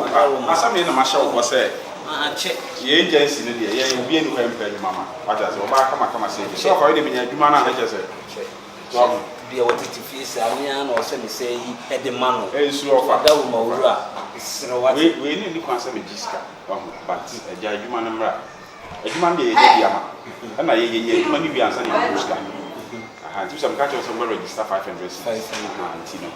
Asa me na ma sha wo say. Check. Ye agency no dey. Ye obi enu kwa mpa adwuma ma. What say? Oba kama say. So for you dey me adwuma na na say. So be what it fees ania na o say me say e de ma no. E su ofa. Da wo ma wura. Sere what. We ni kwan say me jiska. But eja adwuma no mra. Adwuma dey ye dey ama. Na ye adwuma ni bi ansa na jiska. Aha, some catch us somewhere register 500 cents. Antino.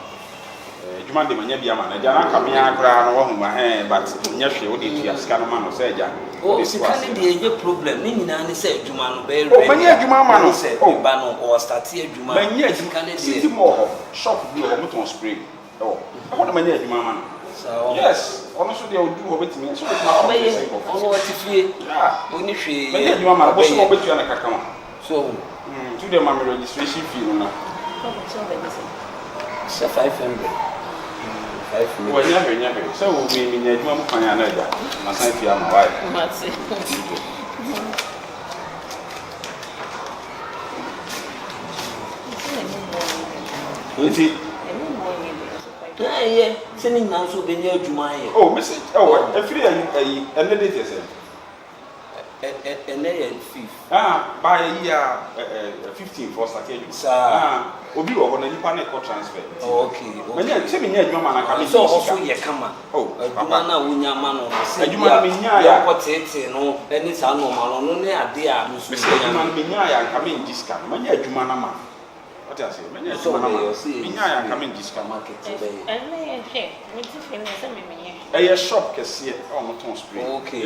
Adwuma dey manya bi ama na eja na kamia akra na wo hu ma but nya hwe wo dey tua sika no ma no say eja. Oh, sika ni dey ye problem. Ni nyina ni say adwuma no be ready. Oh, manya adwuma ma no. Oh, ba no o start adwuma. Manya sika ni dey. City more shop bi o moton spray. Oh, how do manya adwuma ma no? Yes, ono so dey odu ho betimi so betimi say ono watifie. Yeah. Oni hwe. Manya adwuma ma no bo so mo betua na kaka ma. So, to the my registration fee no na. So 500. 500. Well, never. So we mean adwuma mo kan ya na ja. Na san fee ama why? That's it. Enti yeah, sending now so be near Juma. Oh, message. Oh, a free and date yourself. And then fifth. By a year 15 for Saturday. Obi or when you panic or transfer. Okay. When you tell me near your man, I come so also ye come. Oh, Papa, when your man or say you man mean ya what it no, and it's a normal, no near dear. Mr. You man mean ya come in discount. When you Jumana man. What I say, when you Jumana, come in discount market today. A shop can see it on the spray. Okay.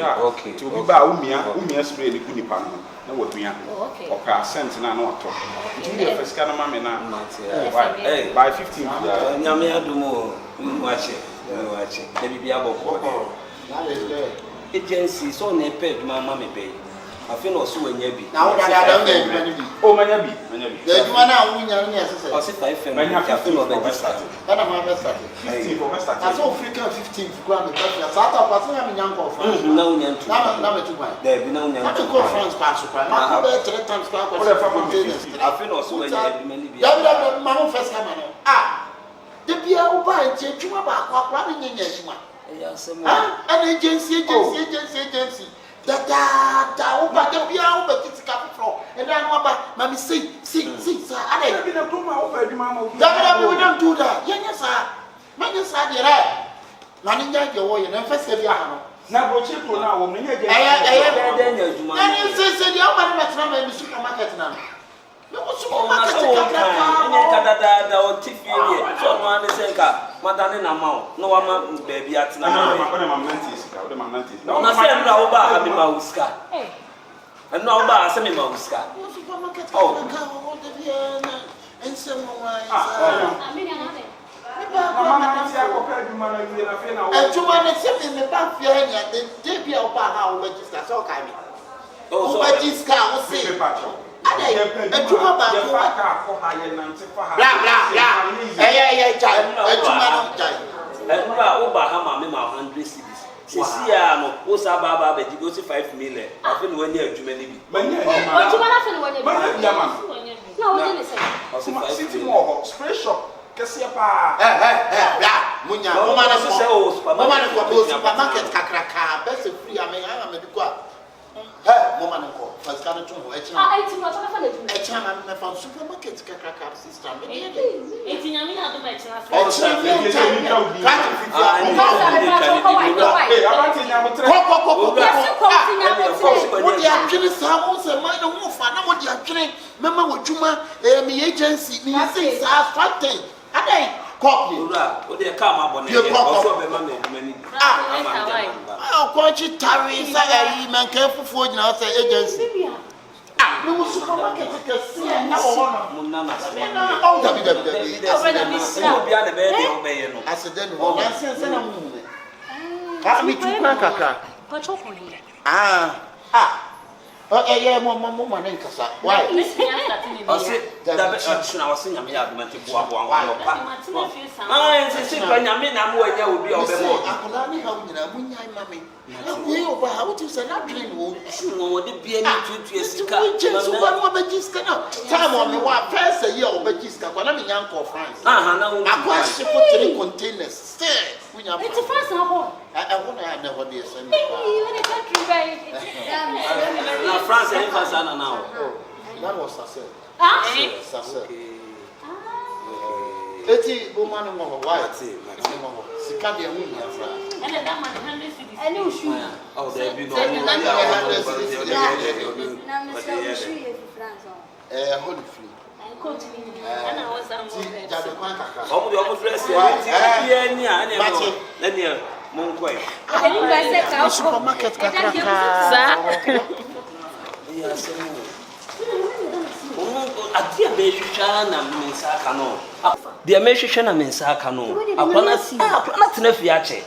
To be by Umia spray the Kuni Pan. No, what we are. Okay, sent and I know what. You the first kind of mamma now. By 15. Yamia do more. Watch it. Maybe be about agency so ne pay my mammy pay. I feel also when you be. Now, I don't get oh, Manabi. There's one now, we are near. I said 5 when you have to know started. And I'm a started. 15 for West. I saw Africa 15 for granted. I thought I was a young girl. No, never to buy. There be no young. Not to go France, pass. I have 3 times. I feel also when you have many. Mamma first come on. The beer will buy and change you about running in Yeshua. An agency. That over the beer over it's capital. And then what mammy see, sir. I have been a room over the mamma. We don't do that. Yes, sir. Man, you said you're right. Manning your way and first every hour. Now, what you put now, woman, I you say the old man in the supermarket now. No supermarket. So one is a Madame Namau. No one baby at Nama. No, I said no about Mauska. And no about Semi Mauska. Oh, and some and 207 in the back, the debut of our register. So kind of. Oh, so I just can't say. And two about the fact for higher than Obama 100 cities. Sisiano, Osababa, but you go to 5 million. I feel when you're too many. No, city more spray shop. Kasiapa. Munya, woman go supermarket kakraka, best free. I mean, I'm a medical. Woman call first coming to a channel from supermarket kakraka system. Yeah, Mamma and Cassa. Why? I said that I was saying, I'm here to make one. I insist when I mean, I'm where you will be on the board. I could only help you, Mammy. We over how to say not dream. Would be any 2 years ago. Time on the one first a year of Bagisca, when I'm in young for France. I quite put 3 containers. Kunya. It's a first and all. I want to have never be a son. Even the country by Na France and Fasana now. That was Sasser. Sasser. Eti woman of white, Sicadia woman. and that man 100 cities. I know shoe. Oh, there be no. Holy free. And I was Oh, the almost dressed. Let me Monquay. Supermarket. Adia Beshana Mensacano. The Ameshana Mensacano. Apana Tinefiache.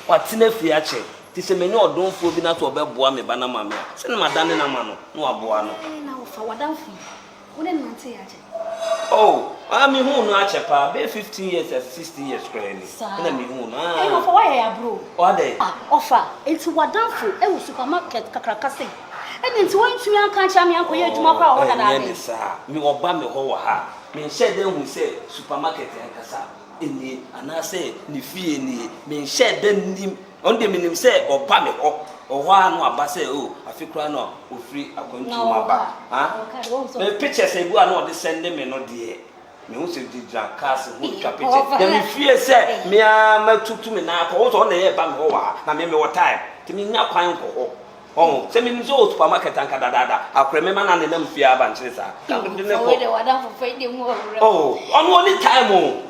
What Tinefiache? This a menu or don't fool be not to obey Boame Banamama. Send Madame Namano, no Abuano. now for what I'm free. Wouldn't say it. Oh, I mean, who not a be 15 years and 60 years crazy. Let me who I for why I bro. What day? Offer into what done for a supermarket Kakakasi. And into one to young country, I'm going to mock out than sir. Me or Bammy Hoa. Me said them who say supermarket and Casa. In the and I say, Nifi, me shed then him on the minimum say or Bammy or one or Basse, oh, I feel crying or free according to my back. Huh? The picture say, we are not descending me, not dear. Me who say, did Jack Castle, who capture. Then fear say, me are to me now, also on the air Bammy Hoa, and maybe what time. To me, now crying for. Oh, send me to supermarket and Cadada. I remember none of them fear bunches. Oh, on only time.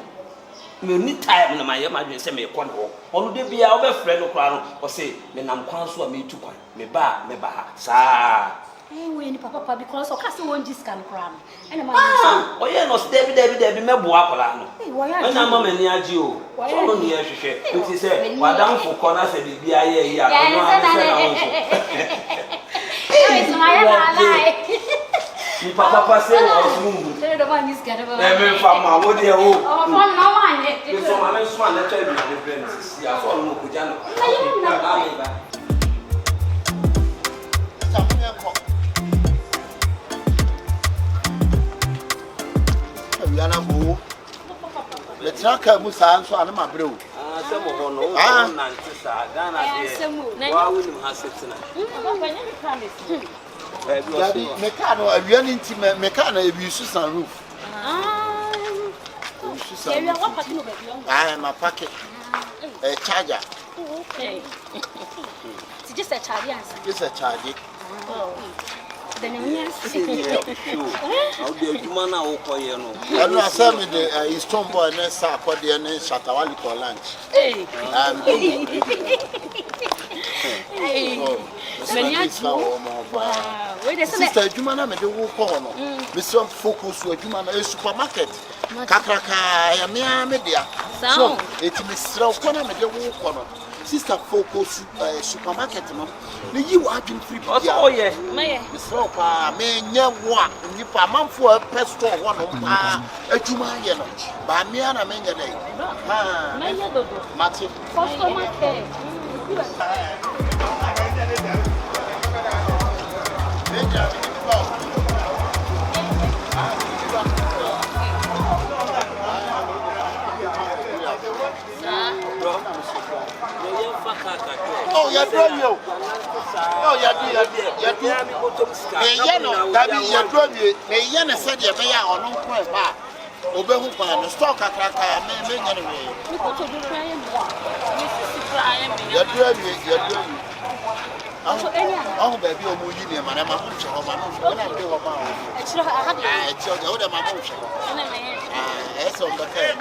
Me need time na my imagine say me kon ho onu de bia we friend no kra no o say me nam kwan so me tu kwan me ba sa we ni papa because o ka say won jiska no kra no ene ma o ye no David me bo akola no na ma mani agi o so no ni ehwehwe nti say wadam fo kona say bibia ye ya no ni papa say o mu the man is get about me fama wo de o oh no one it so ma me so na tell me the friends ya so no ko jano Yana bo. Le traka musa so ana mabreu. Se mo ho no o na ntisa Ghana de wa winu ha setina papa nyame promise Daddy, mekano awiani nti mekano ebisu san roof. Yeah, we are what packing over here. I am a packet. A charger. Okay. It's just a charger. Just a charger. Then yes. How do you man now okoye no? I know say me the stone boy na sa akode na Shatawali for lunch. Hey. Sister Juma na me de wo ko no. Me some focus wo Juma na supermarket. Kakraka ya me dia. So, it me sra ko na me de wo ko no. Sister focus supermarket no. Me yi wa adwin free bi. Oh yeah. Me sra pa me nya wo a nipa manfo pesto ho no pa adwuma ye no. Ba me na me nya dai. Ha. me nya dodo. Mati. Supermarket. Oh, you're doing you. Oh, you're doing. May Yana said you may or no point back. Obehupa, the stock cracker, may anyway. You're doing. Oh, baby, you're moving him, and I'm not sure of my own. It's not a habit. I told you that my motion. It's on the fair.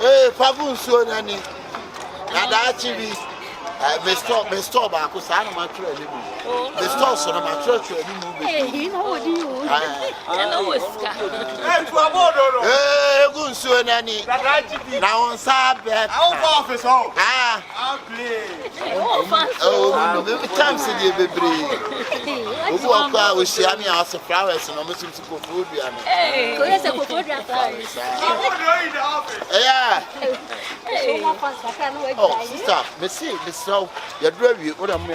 Hey, Pabu, so any. And actually, me store back because I don't want to anymore. The store so my church anymore. Hey, how do you? I know it's Hey, good so any. Now on Sabbath. Our office home. I'll play. Oh, the time said you be brave. Who are we see me as a flowers and almost to go food. Hey, where's the food? Yeah. Oh, sister, me see, Miss Row, you're driving. What am I?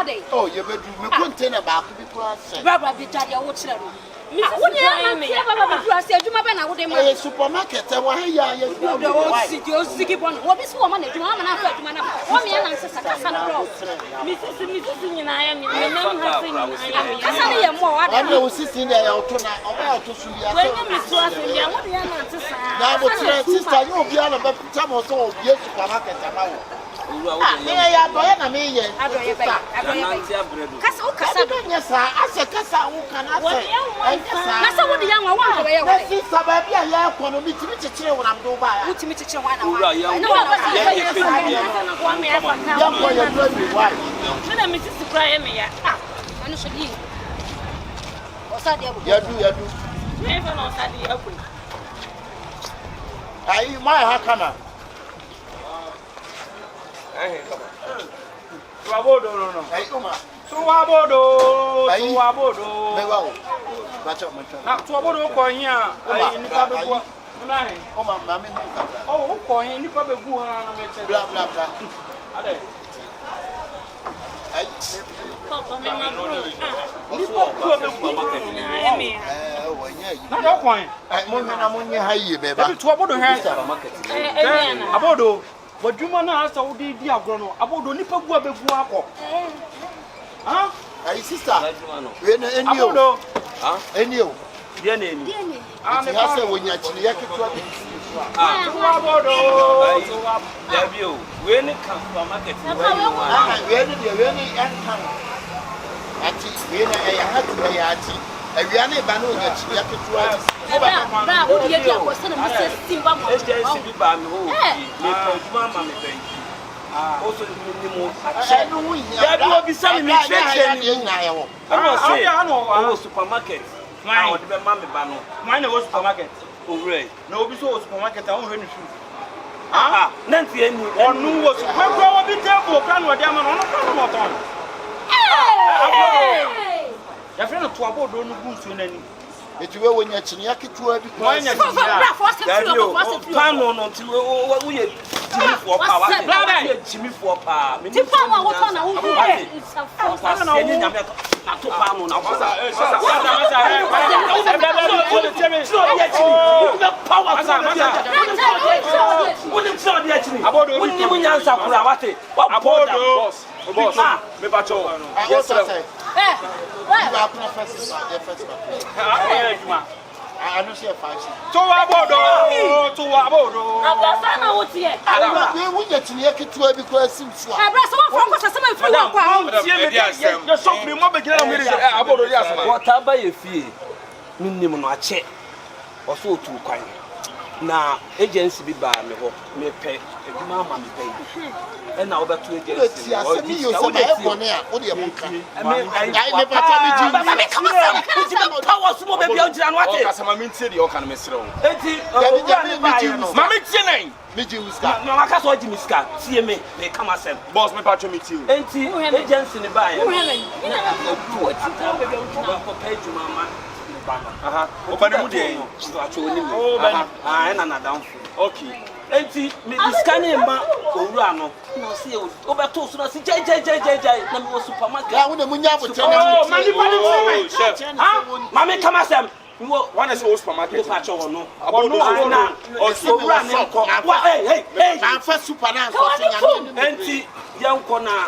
ade oh you bedu me container ba ko bi ko ase bra bi jade wo kire no wo ne ya ma kire baba bi ase adwuma be na wo de ma eh supermarket wa ha ya ya o sigi bon wo bi so wo ma na adwuma ma na fa adwuma na wo me ya na nse kasa no bro misisi nyina ya me nam ha se nyina ya me kasa ne ye mo wa wa na wo sisi na ya oto na o ba oto su ya we ni miso ase ya wo de ya na nte sa na bo tire sister you obi ala ba pita mo so obi supermarket ama wo ya doye na me ye adoye be kasa o kasa do nya sa ase kasa wo kana se kasa wo de ya nwa wa do ye na sister ba bia ya ko no bitimi chechire wo na do ba ya utimi chiche wa na wa na wa ba ya me ya fa ya ko ya do mi wa na misisi kra ya me ya anu so di o sa dia bu ya du me fa no sa di ya ku ai mai ha kana Tuwabodo no. ai uma Tuwabodo. me wa o ba cha mo cha Na tuwabodo ko yin a ai nipa be go. Na he. uma ma me nka bra Oh, ko yin nipa be gu ha na me che. bla Ade. ai ko me ma bro Nipa ku be gu. ya me ya wo nya yi Na do ko yin. ai mo na mo nya ha yi be ba Ebi tuwabodo he. me na Abodo. Wadwuma na asa wo di agro no. Abodo nipa gu be gu akọ. Ha? ai sister we na eni o Abodo. eni o dia na eni ti ha se wo nya chiri ya ketua bi Tuwabodo. ya bi o we ni kan supermarket we we ni de we ni en kan ati we na e ya ha tu ya ati awia na ba na nya chiri ya ketua bi bra wo de ya ko se na mi se simba mo agency bi ba me ho me pa duma ma me ben also ni mo ai no wo nya ya bi obi sa me cheche ni nya ya wo ano say ano o supermarket na o de be ma me ba no Mine was supermarket. owure No be so supermarket I won hwe na ntie ni onu wo supermarket wo bi table kan wo dia ma no no kan mo ton. Ya fẹ́ no to abodo no gu nsuo nani. eti we wo nya chiri ya ketua bi Wọ́n yẹ so bra for se ya bi o feel pan no no ti wo ye timi fo pa wa ye timi fo pa me ti pa wa wo ton na wo gu it's a force pa se ni nyame na to pa no na Masa abodo ni mu nyansa kura wate wa abodo boss me ba cho. yes sir well ba kuna first ya first ba Juma. I know say 5 To abodo. abasa na wo tie we wo nya chiri ya ketua bi kwa sim so bra so wo for ko se ma fi wa kwa Ye shop me mo be gina me abodo di asema. wata ba ye fie minnim no ache oso otu kwan na agency bi ba me ho me pe eduma ma me pe na obeto agency ti asemi yo se ba e bone a wo de mo ka ai me pa ba me kama sam power sumo be bia ojira no ate Kasama mintie de o kan me serew. enti no Ma mintie nan. me ji muska na maka so oji miska tie me kama sam Boss me patcho me tie. enti agency ne ba ye wo heaven na otu ati ta be bia ojira ko pe eduma ma Aha. Oba ne mu de. Oh, ben. Na down. Okay. Enti me scanning ma owura no. Na se o beto so na se jai na me supermarket. ya wo na munya bote Oh, mani pani chef. Mama come asem. Wo One is supermarket. pa cho no. Abodo na. Owura ne ko. Wa hey. na fa super na so nya Enti yanko na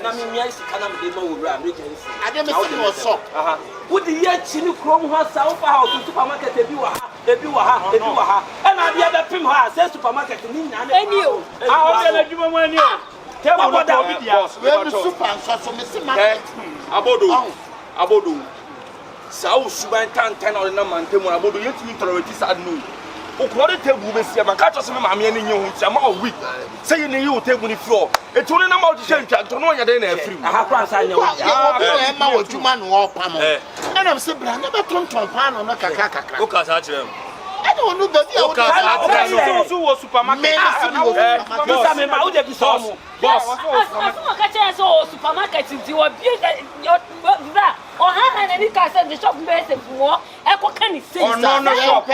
na me mia sika na me de ma owura me agency. ade me se no so Aha. Wo di ye chi ni krom ha sa wo fa house supermarket ebi wa ha. E na dia be pim ha say supermarket ni nya na. Eni o. Ah, o de adwuma mu ani o. Table no da obi dia. we me super so me se ma Abodo. Sa wo suban tantan na na mantemu abodo yetumi toroweti sad no. Okoro table be sia man ka cho se me maame ani nye ho tia ma o week. Say you need table ni floor. Etu ni na ma o je ntwa to no nya den na afiri. Aha kwa sa nya wo. ya ma wo djuma no o pa mo na me se bra na be tonton pa no na kakra O ka sa kire. ade wonu da bi a wo Okay, so wo supermarket. Bisa me ma wo de bi so mo. Boss. afọ ka che so supermarket ti wo bi bra o ha na ni ka se the shop be se fuo e ko kan se no shop.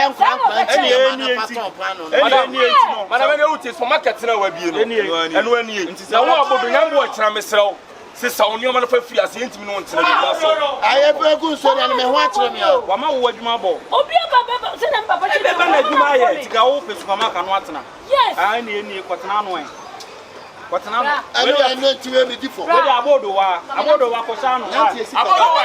Madam, you use supermarket na wa bie no. Eno ani. Na wo abodo nyambo a kira me serew. Sister on your man for free as intimate no ntena bi so. Aye be gu so na me ho akyere me. Wa ma wo adwuma bɔ. Obi aba se na papa Ebe ba na adwuma yɛ tika wo pe supermarket no atena. Yes. Ah na eni kɔtena no en. Kɔtena no. Eno tiwe me difo. We dey abodo wa ko sha no. Abodo wa.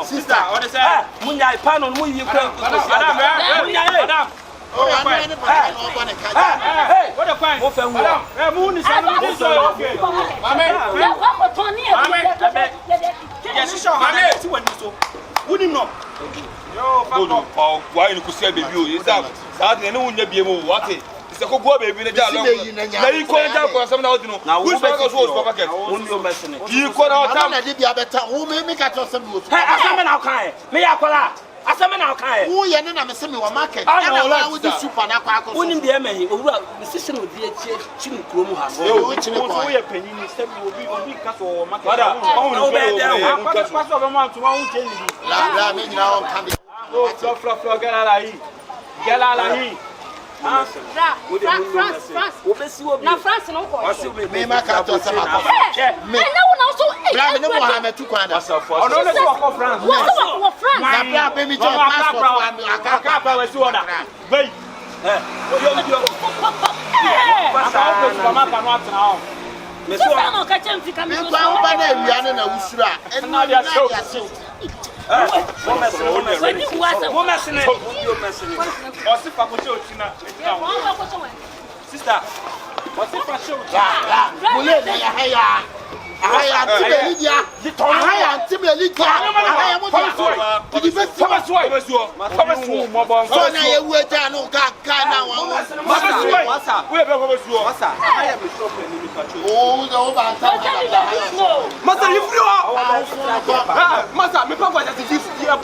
Sister, what is that? Munya pano muyi kwa. Madam. Oh, hey, what a fine. Madam, mu ni sa no so. Mame. Yes, sure. Mame, see what you so. Wouldn't know. Yo, Paul, why you could say baby you that no one be able what it. It's a go baby na ja long. Na you call down for some now you know. Now who's going to supermarket? Only messing. You call out time na dey be abeta. Who me ka to some go. Hey, asame na kan. Me yakola. Asame na kan. Who ye na me se me wa market. Na wa we di super na kwa akọ. Wonim de emehi owura decision odi echi chim krom ha so. We chine kwa. So ye panyin step obi ka so market. Father, on be pass over man to one change. La me nyina on kan. Oh, flo get ala yi. Get ala yi. France. Na France no ko. Me ma ka to sama ko. Me na wo na so bra me ne mo ha me tu kwan da. Ono le so ko France. Wo France. Na bra be mi to passport wa me aka pa we si oda. Gbei. Yo. Pasa o supermarket no atena o. Me so no ka chem fika me me kwa wo ba na awia ne na wusura. Na dia show. Sister, what's it for show? Ahaya Tibelidia, Ahaya Tibelidia, Ahaya Motoso, the best so now you were down on Ghana. Oh, the over. Master, if you are Master, me papa just this year.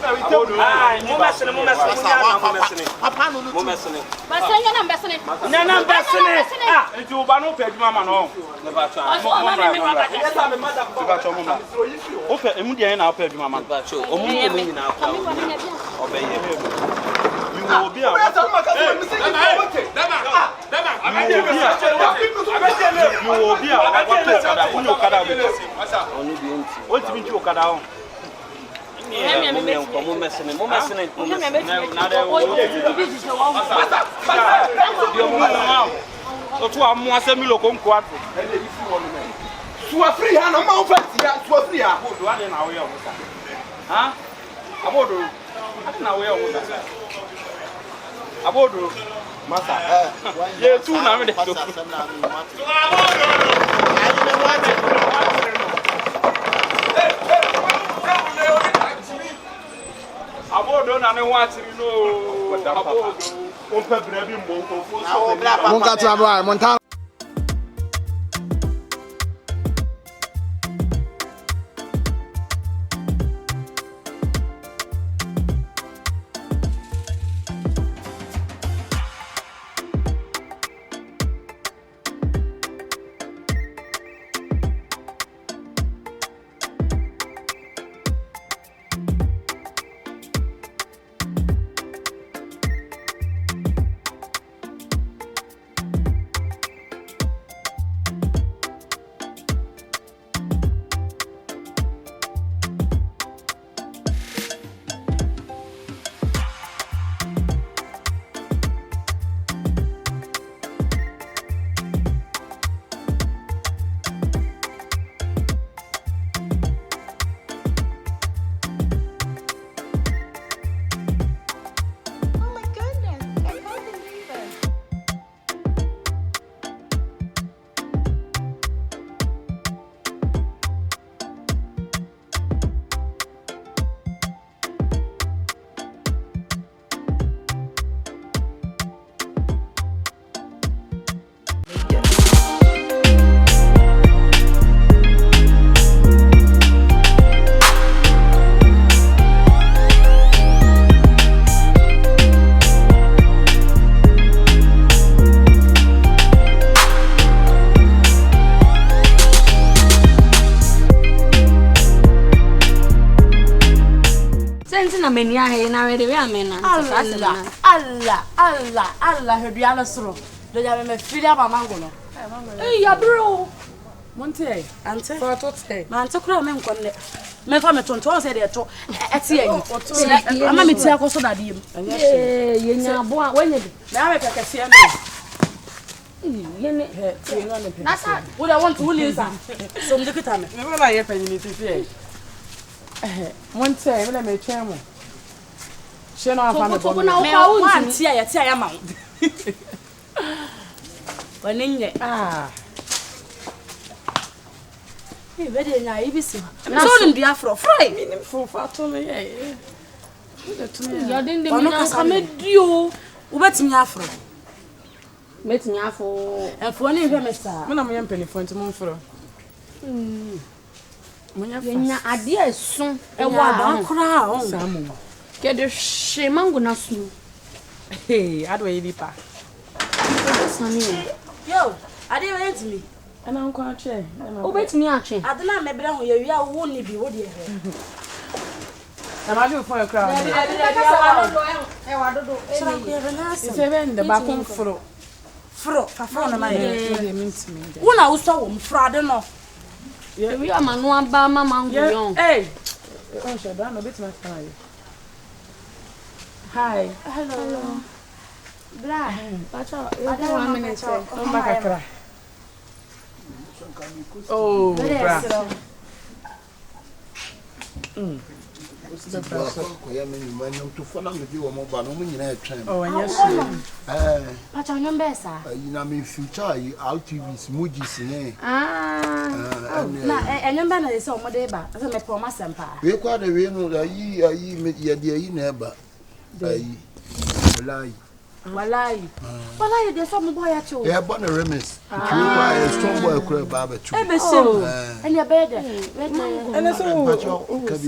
Okay, immediately na open adwuma man. Omu nyina akwa. Obeye me. You will be a Tu as free hand, on m'a fait, tu as free hand. Huh? Abodo. Na we o da. Abodo. Masa. Ye tu na me de. Abodo na ne watiri no. Abodo. O pe bra bi mbo ko so. Mon ka traba, monta meni ahe na we de we amena. Allah hedua na soro. Do ya me filia ba mango no. Eh ya bro. Monte, ante. For tote. Ma ante kura me nkonne. Me fa me tonto se de to. Eti ayi. Ama me ti akoso na de yim. Ye nya bo a wenye de. Me ame kekese me. Yene Nasa, what I want to lose am. So look at me. Me wala ye penyi ni tifi. Monte, me me twemo. She no afa me bo. Me o anti ya ti ya ma. Wanenye. Eh, we dey nya ibisi. So ndua afro fry. Minim fo fa to me ye. ya den de Ono kasa me dio. Ubetimi afro. Metimi afo. Enfo ni hwe me sa. Me na mo ye mpelifo nti mo mfro. Munya fa. Yenya ade esun E wa ba kura o. Samu. ke de hwe mango na su. Hey, ado ye lipa. Sami. Yo, ade we ntimi. Ana nko atwe. Obetimi atwe. Ade na me bere ho ye wi a wo ni bi wo de he. Na ma do fo e kra. E wa dodo. Ife ben de ba kon fro. Fro, fa fro na ma ye. Ye mintimi. Wo na wo so wo mfro ade no. We amanu aba ma mango yon. Hey. On should no bit my fire. Hi. Hello. Bra. Pacha, Ade wa minute. Come back akra. Oh, bra. Oh, and yes. pacha nyombe sa. Na me future RTVs Mujis ne. Na enyombe na se omode ba. Se me poma sempa. We kwa de we no ayi me ye de ayi na eba. Ayi. Walai de so mo boy ya cho. Yeah, born a remis. We kwa a strong boy kura baba chu. E be sem. Ene be de. And so,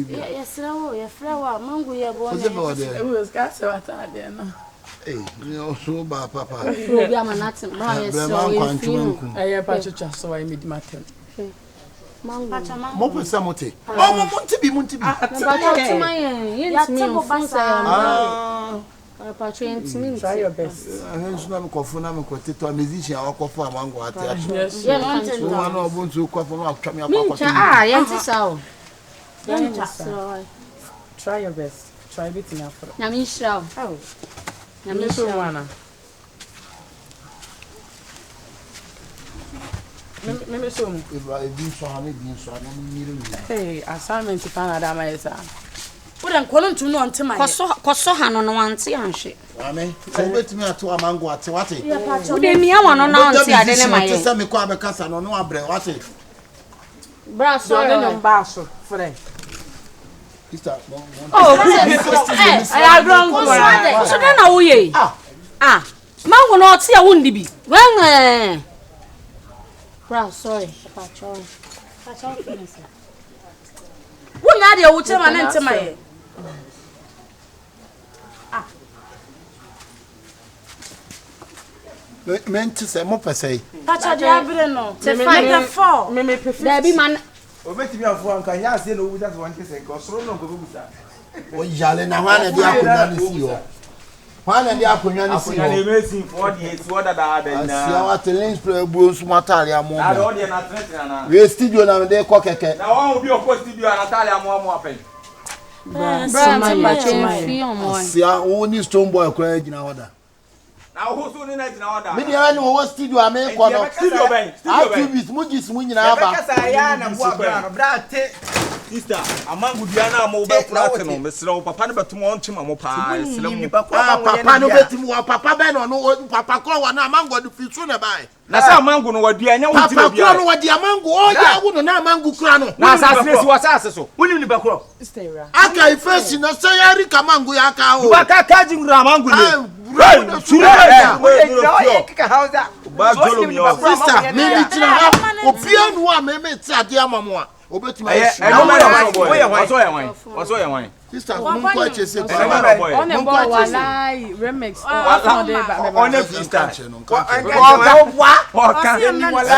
Yes, no, ye flower, mango ye bo. it was got so I thought there. Hey, you so ba papa. Obi amanati ba yes so we feel. I have pacha so I made my turn. Mango. Pacha mango. Mo pesa mote. Oh, monti bi. Pacha tuma yen yentimi basa. pacha yentimi. Try your best. Hensu na me kofo na me kwetito musician akofo amango ate aso. Yes. Yeah, no ntendo. So one of bontu kwafo na atwa me Mincha akwa. yenti sa o. Try your best. Try it in afro. Na mi shra o. Oh. Na mi So shra. one. Me so. Ebi so ha me bi so na me nyire mi. Hey, assignment pan ada my esa. Wo den kono ntum no ntema ye. Koso ha no wanti anhwe. Amen. So betimi ato amango ate wate. Wo de mi awa no na wanti ade ne maye. Tesa me kwa be kasa no no abre wate. Bra so So then ba so frɛ. Sister, I agree with so na wo ye. Mango no oti a wo ndi bi. When bra sorry. Pacha. Wo nya de wo chema na ntema ye. Menti se mo pese. Pacha de abre no. Te five. Me perfect. There be man. Obetimi afo anka ya se no wu just one case ko soro no ko busa. O yale na hwana de akonya ne si yo. Hwana de akonya ne si yo. Akonya ne mesi for the it's what that ada na. Asia wa telling spray bu nsu matale amo. Na do de na threat na. We studio na me de ko keke. Na won obi o studio na tale amo apen. Bra pacha fi omo. Asia woni stone boy kura gina hoda. Na ho so ni na gina hoda. Me de ani wo studio ame ko no. Studio ben. Activists mujis mu nyina aba. Kasa ya na bo abra no bra te. Sister, amangu dia na mo be kura te no mesra o papa ne betum on chima mo pa esra mu. Papa no betim wa papa be no papa ko wa na amango de fi so na bai. Na sa amangu no wadua nya wo ti na bia. Papa ko no wadi amango o ya wo no na amango kura no. Na sa se si wa sa so. Woni ni be kuro. Stay right. Aka ifesi na say yari kamango ya ka o. Ba ka kaji ngura amangu ni. Sister, me tira ha obia no a me ti ade amamu a obetuma sister mun ko chese On the boy walai remix on the sister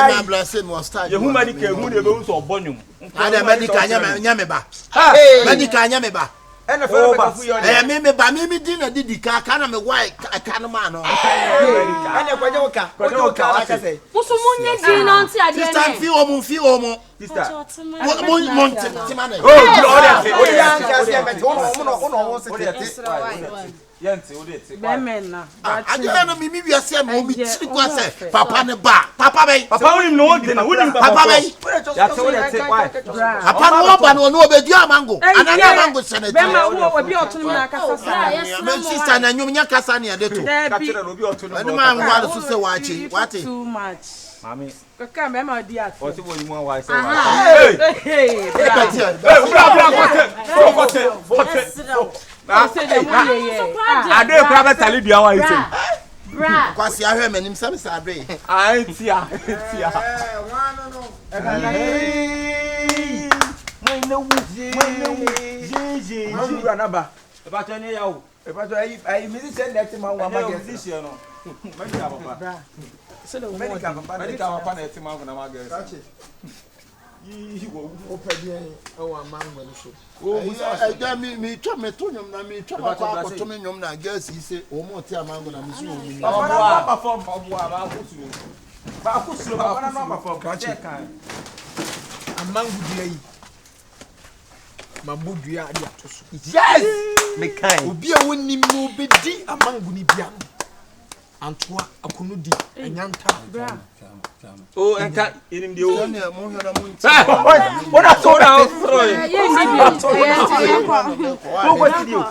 na blessing was start you medical hu de be so obonum ada medical nya me ba medical nya me ba And the fellow me ba me dinner did car can me why can man no. And the Kwajoka like I say. Musumunye di na nti ade This time feel omo. Sister. Papa ne ba. Papa be. Papa we no dey na. Papa be. Papa no ba no obedi amango. Anana amango senate. Be ma wo obi otun na kasa sa. Me sister na nyum nya kasa ne ade to. Ka kire obi otun. Ani ma ngwa so se wachi. Wati. Too much. Mami. Kaka me ma di at. O ti bo ni mo wa se wa. Hey. Ade kura be tali dua wa ite. Bra. Kwasi ahwe manim sam sabre. Ai tia. Mo na wu. Je. Mo na ba. E ba to ni ya o. E ba to ai musician let man wa ma get musician no. Medical papa. Medical papa na eti man na ma get. Yi wo opedi e wa mango ni so. O mi twa me to nyom na mi twa ba ko to me nyom na gas yi se o mo ti amango na mi so o mi. Ba perform ba kusuro. Ba kusuro ba na no perform ka che kan. Amango dua yi. Mambo dua ade atoso. Yes! Me kan. Obi a wonni mu bedi amango ni bia. Antoa akunu di anyanta. Oh, enka inim de o. Ne mo hwe na mo nti. O da so da so.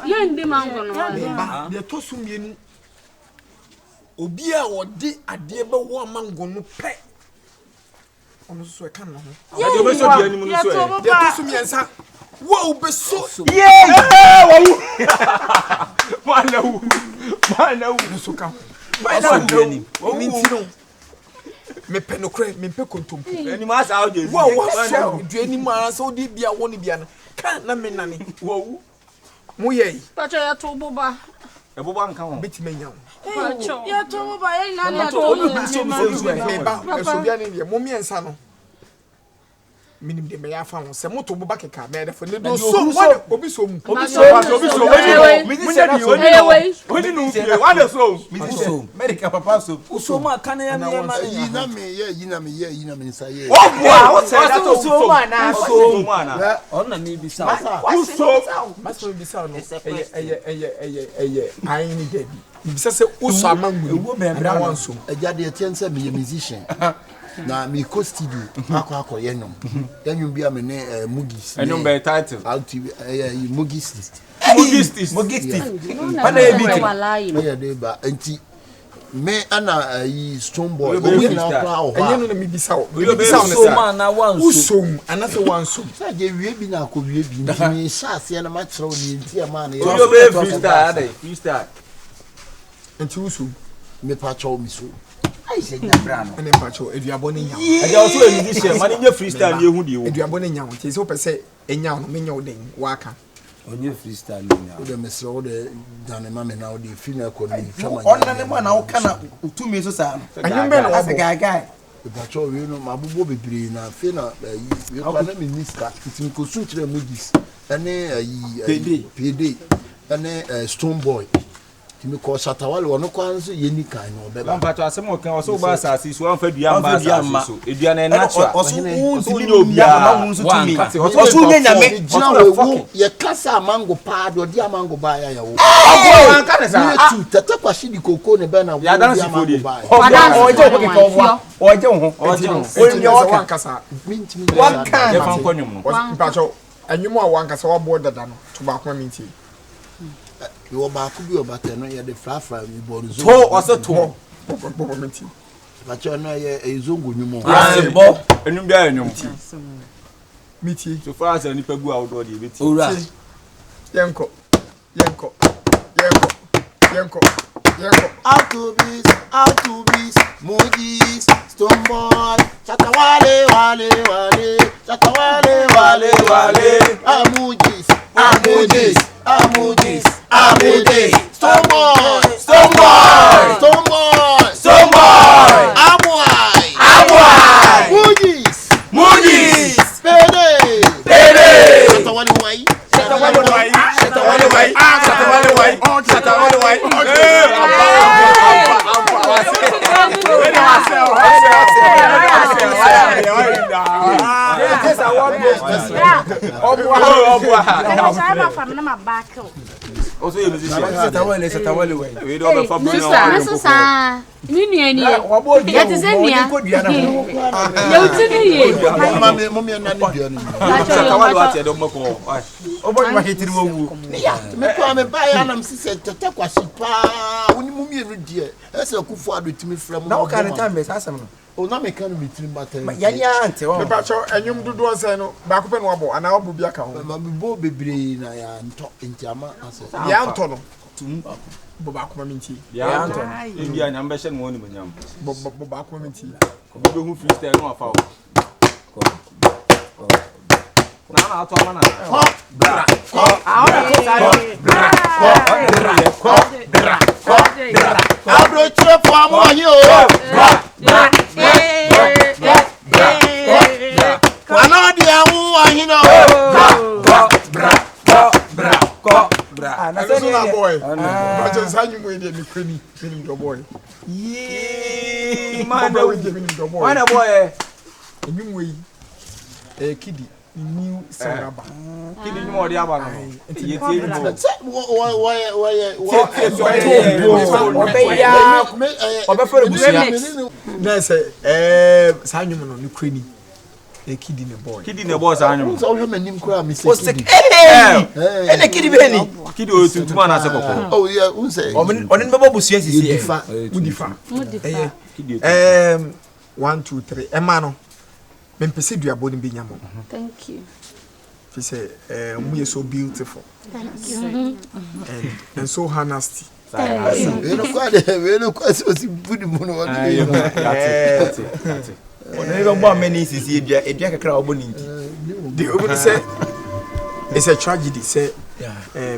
Ye ndi mango no. Ba, de to so mienu. Obi a wode ade be wo amango no pe. Ono so e kan na ho. Ade be so di anim no so e. De to so miensa. Wo be so. Wow. Mana wu. So kan. Mana wu anim. Minti no. Me pe no kre, me pe kontompo. Anim asa o je. Wo so du anim ara so di bia wo ni bia no. Kan na me nane. Wo. Mo ye. Pacho ya to boba. E boba nka ho. Beti menya. Pacho. Ya to boba ye na Ya na to boba. Me ba, eso bia ne mo miensa no. Minim de me ya fa ho se moto boba keka me da fo ne do so mo obi so mu Obi so. Oni no fie. Wa na so. Medical papa so. Uso ma kan ya me ma. yi na me nsa ye. Oh boy, what say that so man na so man. On na me bi sa. Uso. Maso bi sa no. Eye ayin ni debi. Bisa se uso amangu. Ewo me bra wanso. Eja de tiense me musician. Na mi ko studio akọ yenyom yenyom bia me ne mugis enyom be title alti mugis bana e biki ya de ba enti me ana stone boy obi na kwa ho enye no na mi bisa o so man na wanso usom anase wanso sa je wie bi na akọ wie bi ni sha ase na ma kire o ni enti ma na yo be freestyle ade freestyle enti usom me pa chawo mi so ai se nya bra no ene pa chawo eduabo ne nya Eja o so e ni share man nya freestyle ni ehu de wo eduabo ne nya wo ti se o pese enya no me nya o den waka onye freestyle ni o de mesro o de dane ma me na o de fi na ko ni twama onna ne ma na wo kana utumi so sa no anyumbe no ase gaga Bacho we no mabubo bebre na fe na we kwa na minister itin ko sun kire mugis ene pd ene stone boy timi ko satawale wono kwa nso yeni kan no be ba mpato asem o kan o so ba asasi so an fa dua mba asasi so edua na natural o so unti obia ma nso tumi o so nyame jina we ye kasa mango pa do dia mango ba ya wo o kan ka sa tu tata kwa shidi koko ne be na wo ya dan si fodi o je ko ko o je ho o ni o kan kasa minti wan kan ya fan kwanyum no mpacho anyumu a wan kasa wo bo dada no to ba kwa minti yo ba ku bi obata no ye de frafra mi bo zo to o se to bo minti ba cho no ye ezongo nyumo bo enum bia enum miti so far as ni pagu awdo de beti ora yenko autobis mojis stone boy chatawale amujis stone boy amwai mojis pede chatawale wai Also, you musician. We don't have a Sister, Nini, that is in here. Mommy and Nanny. I'm a buyer and I'm said to take what she pa when you move dear. That's a good father to me from now. Kind of time is awesome. Oh, now me can be three matter. Yeah, and you do one say no back up and wobble, and I'll be a count. My baby brain, I am talking Jama. Yantono. Bobaquaminti. Yeah, Indian ambition one with them. Bobaquaminti. Who freestyle no foul. Now, boy. I just had you with the creamy boy. Yee, man, one boy. A new way. A kiddie. New Saraba. Kidding more the other. Simon on Ukraine. A kid in a boy. Kid in a boy's animal. So, I'm a name crowd, Miss. And a kiddy penny. Kid was to one as a couple. Oh, yeah, who say? On in the bubble, yes, is 1, 2, 3. Emano. Men perceive you are boarding Binyamo. Thank you. She said, we are so beautiful. Thank you. And so nasty. We don't quite so good mono. Even one many is here, a jack crowd bonnie. They would say it's a tragedy, say,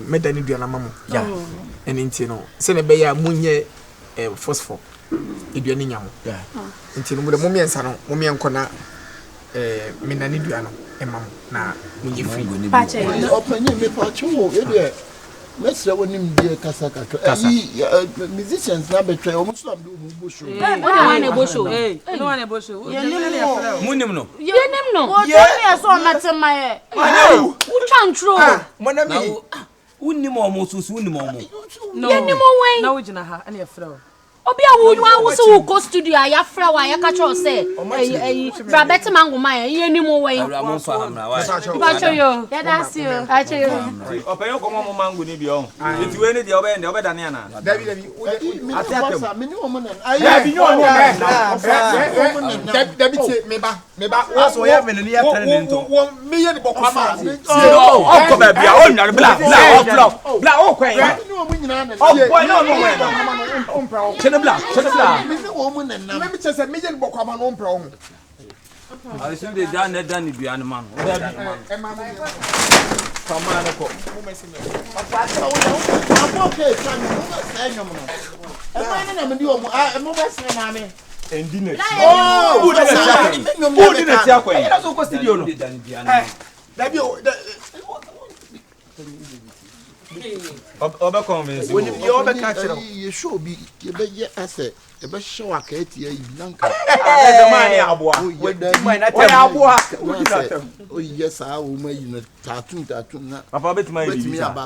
Medani Dianamamo. Yeah, and Intino. Senebea Munye phosphor. Idianiam. Yeah, Intino with a mummy and son, mummy and Cona. Minani Diano, Emma, now, when you free. Open your patrol, let's say when him dear Casaka. Musicians now betray almost not do bush. No bush. Munimno. Yeah, so much in my head. Who can't throw? Unimo almost Unimo. No, way. No, we didn't have any flow. Obi awu wo go studio ya fra wa ya ka cho say bra better man go my ye ni mo we ba cho yo ya da si yo a cho yo open ko mo mango ni bi on enti we ni de obe da ne ana dabi ate me ni wo mo na ayi bi ni wo na dabi ti me ba wo so ya me ni ya tare ni nto wo me ye ni bokwa ma o ko ba bia o nya bla o kwen ni wo mo nyina na o boy no o mpra Chenebla. Maybe just a million bokama no pro. I see the done be animal. Oba convince when you over catch you show be you be asset you be show akati ya iblanka the man abua oh yes I will make you tattoo na papa bet my bibi and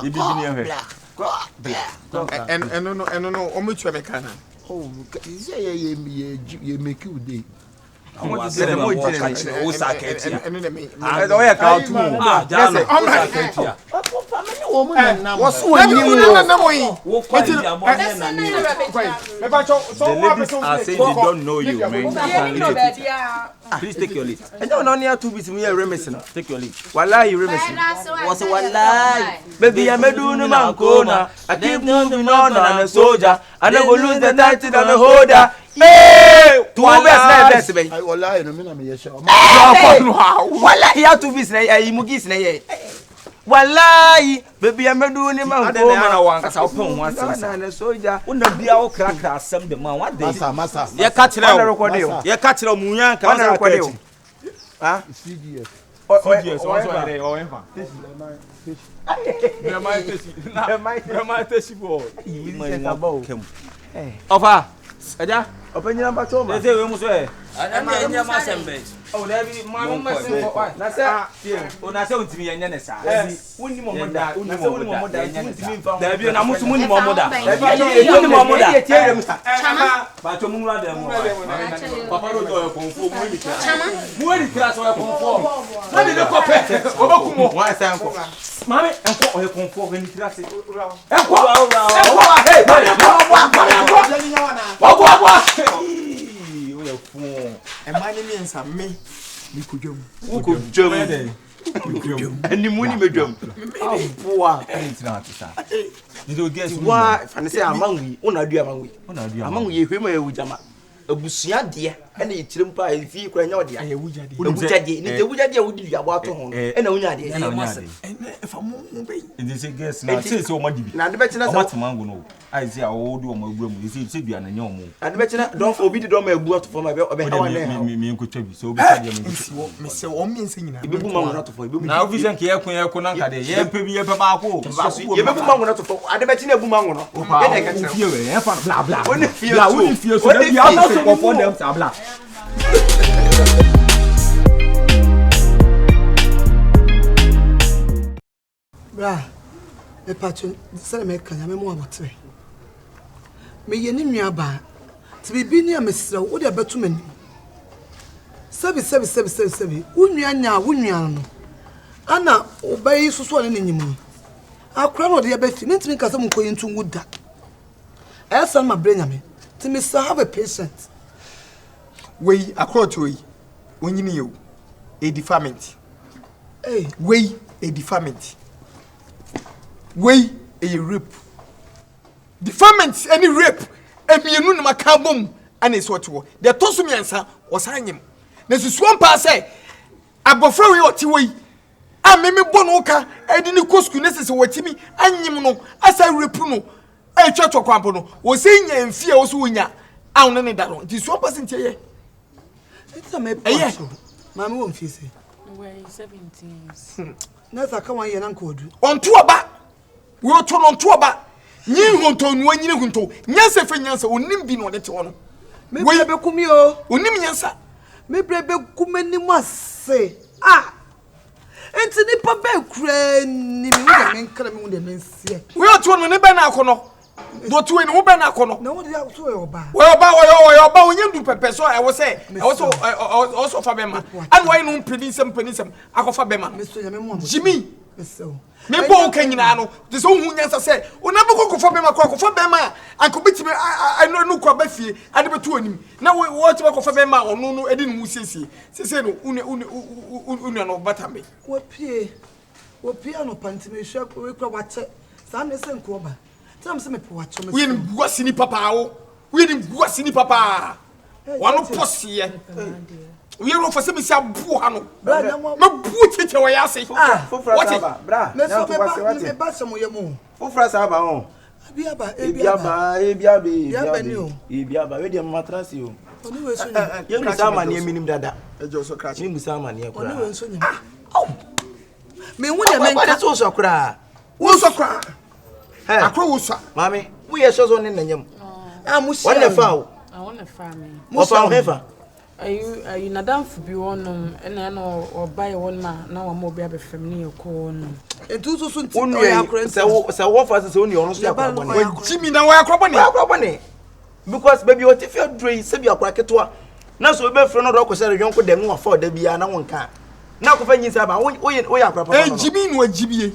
no omuchwe mekana oh you make you day I want to say the more country o saketi and o ya ka otu jalo o saketi what's one you na mo yi wo kwani abon na ni me ba cho so one person say they don't know you man please take your lead and you no near 2 bits me remix no take your lead wallahi remix was wallahi baby I medu no man ko na I keep moving on na soldier I no go lose the title and the holder eh 2 best baby wallahi no me na me yesha wallahi ya 2 bits na imugis na ye wallahi baby amedu ni man go na wankasa opon ho asem na soldier una bia wo krakra asem de man what dey masa ye ka kire munyan ka na record ah CDS o enfa Brahma tesi bo ofa eja open your number to ma say we mu so e ana enya ma sembe Oh, there be my messing for what? That's it. Oh, that's how to be a nessa. Wouldn't you want that? Wouldn't you want that? There be an amus money, Mamma. But to move them. Papa will go for what is class or conform? What did the copy? Why thank you? Mammy, and what will conform in class? And my name is me. We could jump. And the money may jump. Oh, boy, it's not. You don't guess why? And say among we, among we, with Jama. A busia dear, and a trimpa if you cry out the Ayawuja, the Wuja would be about home, and only if I'm moving. It is a guess now. Say so much. Now the better not mango. I say I will do my room. You see, be an animal. And the better don't forbid the drum brought for my me could tell you so. Mr. Woman singing. Now, vision here, Konaka, the year, maybe a papa. You have a man not for. I bet you never man. I can feel it. Blah blah. Only feel so. For them sabla bra e patron sele me kan ya me mo abotre me ye ni nua ba ti bibi ni amesra wo de betu mani sebi unua nya wunua no ana obayi susu ne nyimu akra no de ya befi ne ntimi kasa mu koyi ntu nguda esa ma brenya me ti me have a patient we akra to we onyini you a deferment we a deferment we a rape deferment any rape emienu na makabom ana is what wo de to so miensa osanyem na susuo mpa say abofra we oti we a meme bono ka edi ni kosku na sese watimi anyim no asa rape no e twetwo kwampo no wo se nya mfie wo so wonya awon ne da no di suo mpa sentie ye it's a me mama won fie say we 17 na sa ka wan ye na nkodu onto oba we oto no onto oba nyi honto nu anyine honto nyansa fe nyansa onim bi no de te wono me be kumi o onim nyansa me brebe kumani mu ase enti nipa be kura ni mi wo de nkra mi wo de mensie we oto no ne be na akono do to we no be na akono na wo de so we oba onyem du pepe so e wo say e wo so also fa be ma and why no penisem akofa be ma me so ya me mo Jimmy so me bo kan nyina no de so hu nyansa say ona be kokofa be ma kokofa be ma anko bitime I no kwa ba fie ade betu onim na wo ti kokofa be ma ono no edi no siesie sese no une no batambe wo pie no pantime hwa we kwa wache sa me se nko ba tam se me po wache me we ni guasini papa wano posie we ro fa se me sia bu ha no ma bu tete wo ya se fofra saba bra me so me ba se mo ye mo fofra saba ho ebiaba we de matrasi o oni we so ye mu sama ne minim dada ejo so crash ni mu sama ne kura oni we so nyim me hu de men ka so kura wo so kura akro wo so mami wo ye so ne nanyam musi wonne fa o wonne fa me musa o hefa ayu nadam fu bi wonum ena na obai won ma na wa mo bi abefem ne yeko no entu so nti o ya akro se wo fa se oni ono so akro bone Jimmy na wa akro bone because baby what if you dre se bi akro ketewa na so be fro no do ko se redwon ko dem no fa da bia na wonka na ko fa nyin sa ba wo ya akro papa Jimmy no ajibie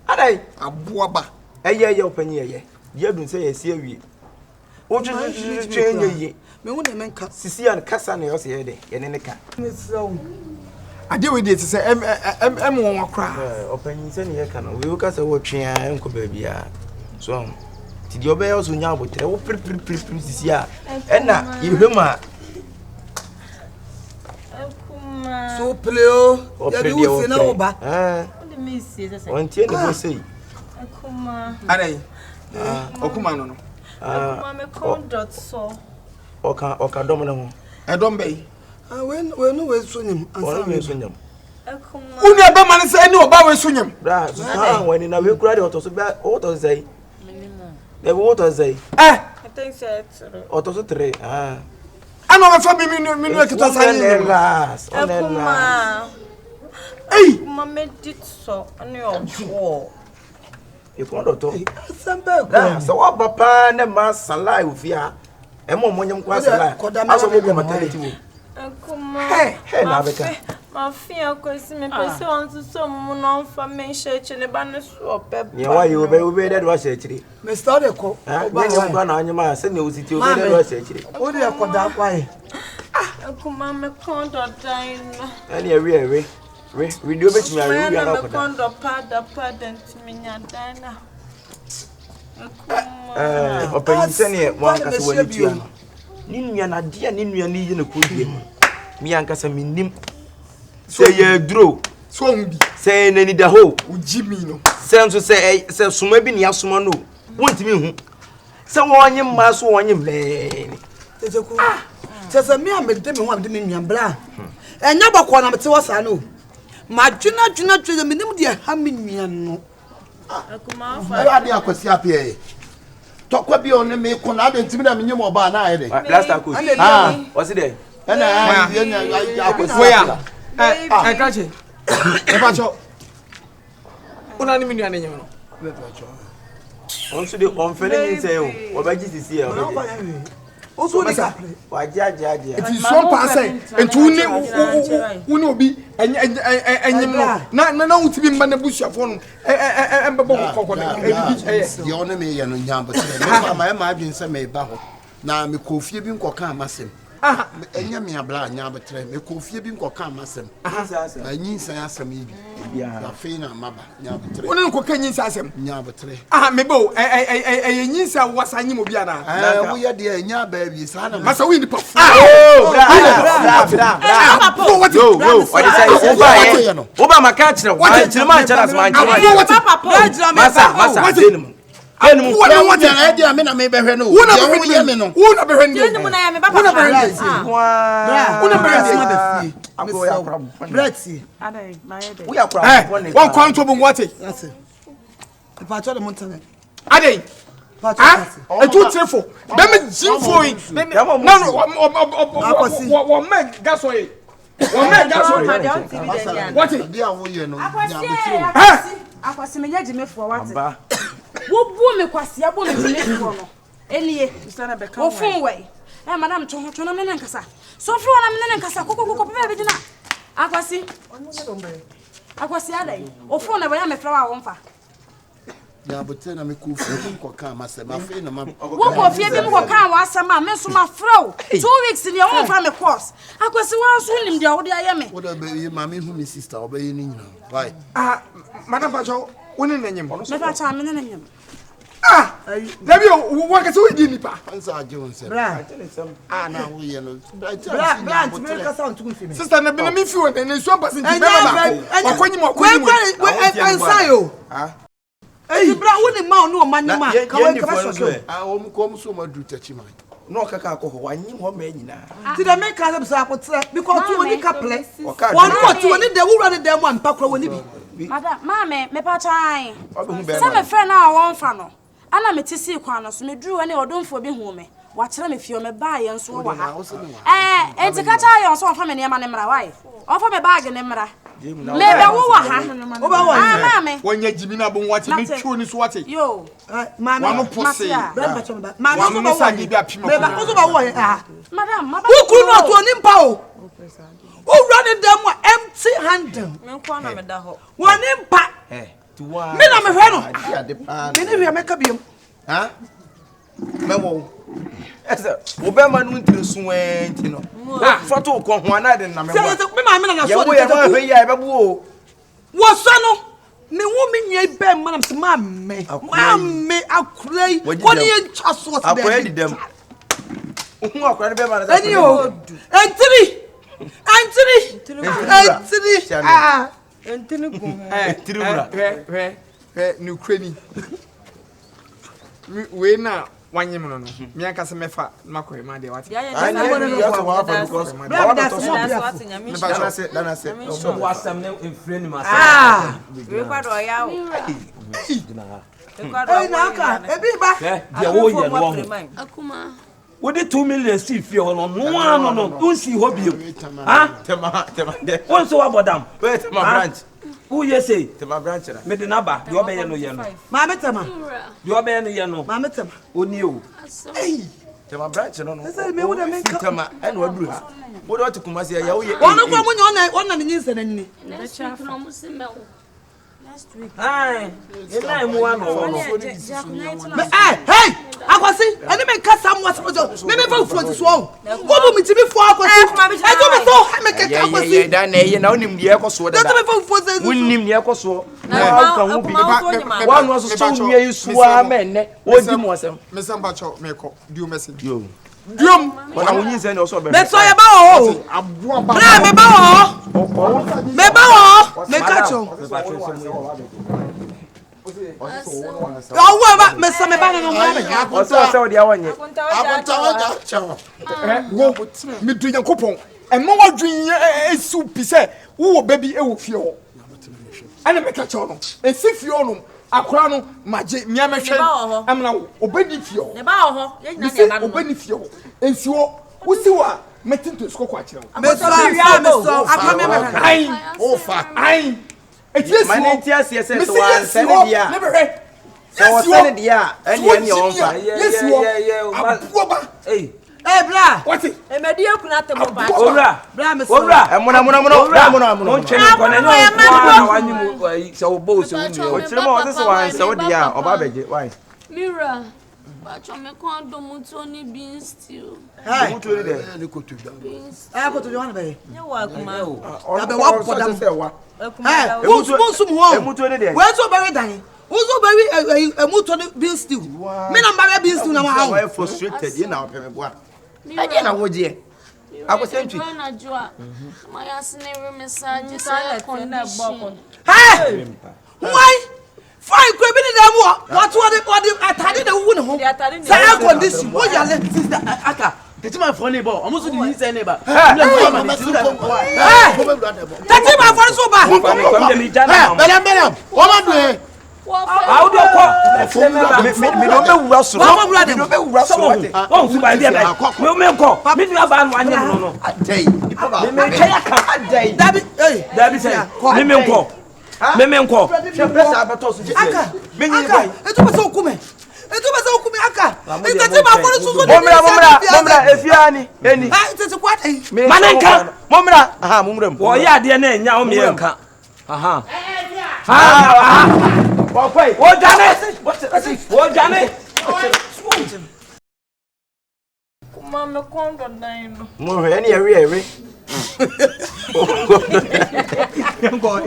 adai aboaba eye opanyi eye dia dun se ye si awie wo twenye ye me hu de men ka sisi an kasa na yo se ye de ye ne ka me so ade we de se em won akra opanyi se ne ye ka no we ka se wo twea enko ba bia so ti di obe yo so nya abotre wo pri sisi a ena yehwema so pleo ya bi wo se na wo ba me see se on tie ne bo sei akuma adai okuma no akuma me conduct so oka dom ne ho edom be we no we so nyim ansa we so nyim akuma unu ebe man se ni oba we so nyim bra so wani na we kura de otoso be otoso sei minimum de otoso sei I think so otoso 3 Ana me fa mi ekita sanye relax. Hey, mama did so on your wall. You want to talk? So what papa na ma salai ufia. Emo monyam kwa salai. Aso mo ko maternity. Hey, na beka. Ma fia ko si me pese on so mo no fa me church ne ba ne so pep. Ye wa you be that was church. Me start e ko. Ba nyam kwa na anyama se ne ositi o be that was church. O de ko da kwa e. Kuma me kondo dine. Ani ewe. We do bet me are we are not. Kondo pardon me nya dine. Open sene wan kasa wani tua. Ni nua na dia ni nua ni ne ko die. Mi ankasa minim. Say ye draw. So ngbi. Say nani da ho. Ujimi no. Senso say suma bi ni asoma no. Wontimi hu. Say wonye ma so wonye mle. Tejeku. Tese mi amede me ho amede me nua bra. Enya bokọ na mete wasa no. Madwuna minim de ha me nua no. Akuma fa. Ara de akwasi apia. Tokwa bi on me ko na de ntimi na menyem oba na ayede. Last coach. What's it? Ana akwasi. Kache. Ebacho. Una ni minua nenye no. Ebacho. Onso de onfene ni say o. Obaji sisi e o. Oso ni ka. Wajaja. It is so passing. Entu uni obi enyim no. Na utibi mba na busuafo no. Embebo kokko na. Ye ona me ye no nyambo tire. Ma adwin se me ba ho. Na me kofie bi nkoka amasem. Enya me abla nyambo tire. Me kofie bi nkoka amasem. Anyinsan asem yi bi. Ya fe na maba nyambo tire. Oni nkoka nyinsan asem. Nyambo tire. Mebo nyinsan wasanyim obi ana. Wo ye de enya ba bi sa na. Masa wi ni pa. Bra. What is say? Oba maka kire. Kire ma kire as man kire. Masa denim. Denim. What na dia me na me behwe no. Wo na behwe no. Denim na ya me papa. Una behwe. Ago ya problem. Brexit. Adai, my head. We are problem. One kwanto bu ngwate. That's it. If cho the mountain. Adai. Etu trefo. Dem jinfo yi. No. Wo me gaso yi. What? Dia wo ye no. Akwasi menye jimefo wate. Wo bu me kwasi abo me jimefo no. Enie. Wo fun we. Madam chon na menen kasa. So fun na menen kasa kokoko pe be dina. Akwasi adai. O fun na ba ya me fra wa wonfa. Ya bote na me ku fu ko kan masema fe na ma. Wo ko fie bi mo kan wa asema me so ma fra o. 2 weeks ni won fra me course. Akwasi wa so nim dia wo de aye me. Wo da be ma me hu me sister obaye ni nyina. Why? Madam Pacho, woni nenyem. Me pa cha me nenyem. Dabi o wa ka so di nipa. Ansa aje won se. Bra. Na wo ye no. Bra, me ka sound too fi. Sister na bi na me fi won na so person ti be ba. Okonyi mo. We ansa yo. Hey, bra, woni ma onu o manyima. Ka we ka ba so. O ko so ma du tachi man. No kaka ko ho wanyim ho ma nyina. Ti da me ka say akotre because tu woni ka ple. Won mo tu woni de wura de dem ampa kro woni bi. Madam, mama, me pa chan. Say me friend na won fa no. Ana me tisi kwan no so me duru woni odonfo bi hu me. Wa kire me fie me ba ye nso wa ha. Enti ka cha ye nso wa fa me ne ma ne mra wai. O fa me bag ne mra. Me be wo wa ha. O ba wo. Mama. Wonya jimi na bo nwate me twu ni so wate. Yo. Mama. Wa no pose. Bra ba choma ba. Mama so ba wo. Me ba o so ba wo ye. Madam, Who could not to ni mpa o. Who run them empty handed. Me kwa na me da ho. Won mpa. Me na me hwe no. Me ni hwe me ka biem. Me wo. Ese, wo be ma no ntire suwenti no. Foto ko ho ana de na me wo. Me ma me na so de. Ye wo hwe ya be bu o. Wo so no. Me wo me nya be ma na se ma me akurei. Ko ni ntwa so se be. Akoya di dem. Ohu akwara be ma na. Ani o. Entiri. Entiri go. Entiri wura. Ni Ukraine. We na wanyem no. Me aka se mefa makoy ma de wate. Ya Dana se. So wasam na enfreni ma. We kwado ya o. Na aka, ebi ba. Dia wo ye no wo. Akuma. What the 2 million see fee on no. Don't see hobby. Huh? Tema. One so about them. Wait, my branch. Who you say? Tema branch. Me the number. You obey no yano. Mama Tema. You obey no yano. Mama Tema. Oni you. Hey. Tema branch no. Say me would make Tema and what do ha. What want to come as ya wo ye. One of one na nyi nse na ni. Last week. Ai. E na mu wa no. Hey, akwasi, ene me kasa mo aso. Me fa front so. Wo bu mi ti bi fo akwasi. E do me so me keka akwasi. Yeah, da na ye na onim de ekoso da. Do me fa front so. Wonnim ne ekoso. Na ka hu bi. Wa no so so nwie isuwa menne. Odi mo asem. Me samba cho me ko. Do message. Yo. Diom. Wona wonyin se ne so be. Me so ye ba o. Aboa ba. Na me ba o. Me ba o. Me ka cho. Owo ba me so me ba no mo. O so de awanye. Akonta waja chawo. Wo me du Yankopon. Emma wadwen esu pi se wo baby e wo fie ho. Ana me ka cho no. Esi fie ho no. Akora no maje mia mehwe. Amna obedi fie ho. Ne ba ho. Ye nyina ne ba no. Obedi fie ho. Ensi ho. Wusi wa metinto skoko akire ho. Me so akome me. Ai. Ofa. Ai. Etiesi Man entias yes so one send dia. Yes you send dia. Any on fa. Yes you. Hey. Hey bra. What it? E me dia kuna te mo ba. Ora. Bra me so. Ora. Emuna. No chene ko na nyo kwa wanyi mu se obo se wu. O chire mo se wan se wo dia oba beje. Why? Mira. Bacho me ko do muto ni bean stew. Hey. Mutu ni de. Ni ko to da. Eh ko to Johan be. Ye wa kuma o. Abe wa podam. Kuma. Wo sum ho. Mutu ni de. We so be dan. Uzo be muto ni bean stew. Me na mba bean stew na ma ha. Why frustrated you now peme boa. I dey na woje. I go send you. Na joa. My asne message say condition. Hey! Why? Fine kwe bi ni dem wo. What atade na wu ne ho. Say condition. Wo ya le sister aka. Tetima for neighbor. Almost the inside neighbor. Hey! Tetima for so ba. Madam. What am I doing? How do you call? Me don't be wura so. Me don't be wura so. Oh, so by there. Me call. Me no ban one no. Dey. Me kaya kan. Dey. Dabi say. Me call. Me call. Press abato so. Aka. Me nyi bai. Eto be so okume. Aka. Tetima for so so. Momra efiani. Eni. Ah, tete kwat eh. Manenka. Momra. Aha, momra. Wo ya de na nya o me nka. Aha. Why? Wo jane. Kuma me kondo dan no. Mo he ni ere. Go.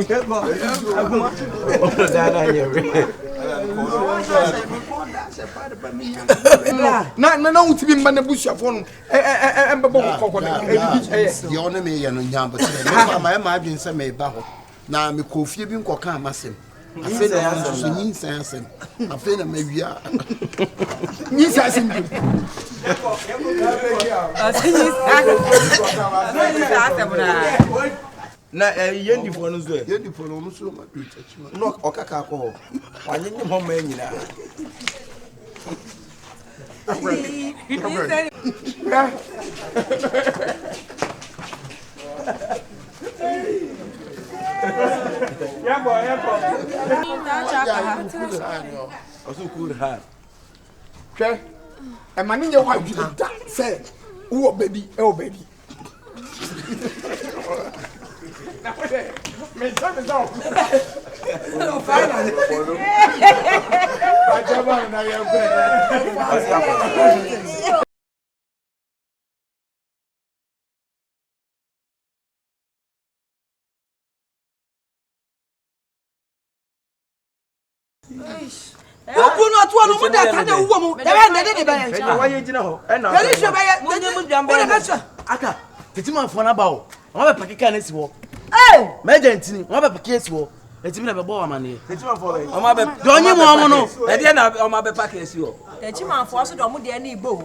Na utibi mba na busuafo no embebo kokko na Ye one me ye no nyamba tire. Ma ma adwen se me ba ho. Na me kofie bi nkoka amasem. Afi na so nyin san. Afi na mawia. Nyin san bi. Na yendi fo no so. Yendi fo no so ma du chachima. No okaka akọ. Wanyenye ho ma nyina. Also cool ha. Hwe. E ma nye wa dwuma da se wo baby e wo baby. Me so. No finally. Ajaba na ya go. Okuno atu no mo da ta na wuwo mu. De be E wa ye gina ho. E na. Yeri hwe be ye. De mu jambe. Aka. Tetima for na ba o. Won be pakika na si wo. Eh! Merchant ni, won be pakika si wo. Etimi na be bo amane. Tetima for be. O ma be. Donye mo no. E de na o ma be pakika si wo. Tetima for so do mo de na igbo.